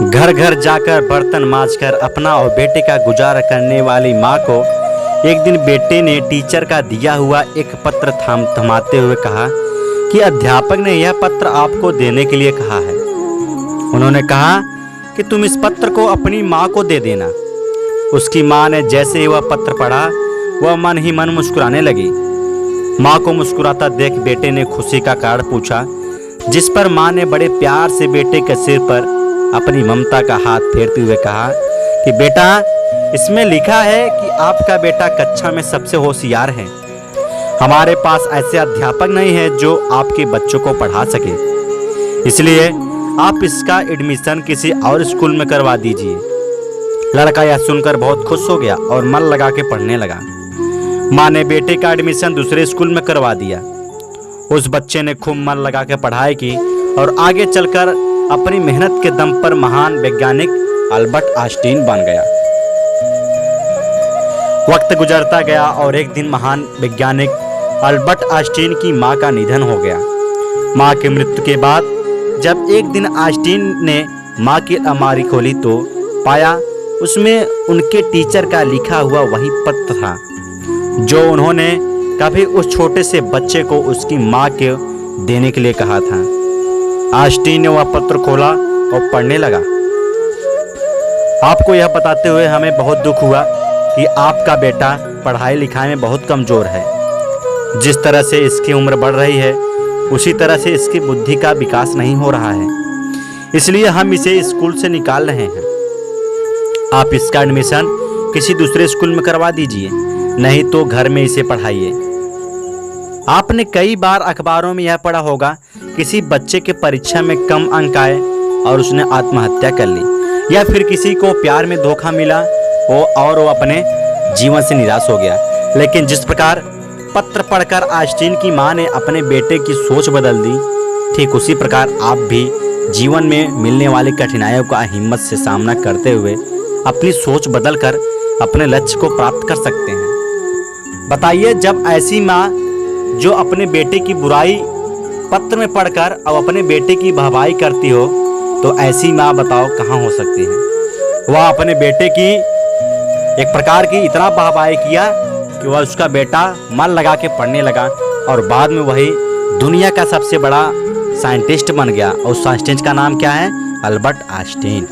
घर घर जाकर बर्तन मांजकर अपना और बेटे का गुजारा करने वाली माँ को एक दिन बेटे ने टीचर का दिया हुआ एक पत्र थमाते हुए कहा कि अध्यापक ने यह पत्र आपको देने के लिए कहा है। उन्होंने कहा कि तुम इस पत्र को अपनी माँ को दे देना। उसकी माँ ने जैसे ही वह पत्र पढ़ा वह मन ही मन मुस्कुराने लगी। माँ को मुस्कुराता देख बेटे ने खुशी का कारण पूछा, जिस पर माँ ने बड़े प्यार से बेटे के सिर पर अपनी ममता का हाथ फेरते हुए कहा कि बेटा, इसमें लिखा है कि आपका बेटा कक्षा में सबसे होशियार है। हमारे पास ऐसे अध्यापक नहीं है जो आपके बच्चों को पढ़ा सके, इसलिए आप इसका एडमिशन किसी और स्कूल में करवा दीजिए। लड़का यह सुनकर बहुत खुश हो गया और मन लगा के पढ़ने लगा। माँ ने बेटे का एडमिशन दूसरे स्कूल में करवा दिया। उस बच्चे ने खूब मन लगा के पढ़ाई की और आगे चलकर अपनी मेहनत के दम पर महान वैज्ञानिक अल्बर्ट आइंस्टीन बन गया। वक्त गुजरता गया और एक दिन महान वैज्ञानिक अल्बर्ट आइंस्टीन की मां का निधन हो गया। मां की मृत्यु के बाद जब एक दिन आइंस्टीन ने मां की अलमारी खोली तो पाया उसमें उनके टीचर का लिखा हुआ वही पत्र था जो उन्होंने कभी उस छोटे से बच्चे को उसकी मां के देने के लिए कहा था। आइंस्टीन ने वह पत्र खोला और पढ़ने लगा। आपको यह बताते हुए हमें बहुत दुख हुआ कि आपका बेटा पढ़ाई लिखाई में बहुत कमज़ोर है। जिस तरह से इसकी उम्र बढ़ रही है उसी तरह से इसकी बुद्धि का विकास नहीं हो रहा है, इसलिए हम इसे स्कूल से निकाल रहे हैं। आप इसका एडमिशन किसी दूसरे स्कूल में करवा दीजिए, नहीं तो घर में इसे पढ़ाइए। आपने कई बार अखबारों में यह पढ़ा होगा, किसी बच्चे के परीक्षा में कम अंक आए और उसने आत्महत्या कर ली, या फिर किसी को प्यार में धोखा मिला और वो अपने जीवन से निराश हो गया। लेकिन जिस प्रकार पत्र पढ़कर आइंस्टीन की मां ने अपने बेटे की सोच बदल दी, ठीक उसी प्रकार आप भी जीवन में मिलने वाली कठिनाइयों का हिम्मत से सामना करते हुए अपनी सोच बदलकर अपने लक्ष्य को प्राप्त कर सकते हैं। बताइए, जब ऐसी माँ जो अपने बेटे की बुराई पत्र में पढ़कर अब अपने बेटे की वाहवाही करती हो, तो ऐसी माँ बताओ कहाँ हो सकती है। वह अपने बेटे की एक प्रकार की इतना वाहवाही किया कि वह उसका बेटा मन लगा के पढ़ने लगा और बाद में वही दुनिया का सबसे बड़ा साइंटिस्ट बन गया। और उस साइंटिस्ट का नाम क्या है? Albert Einstein.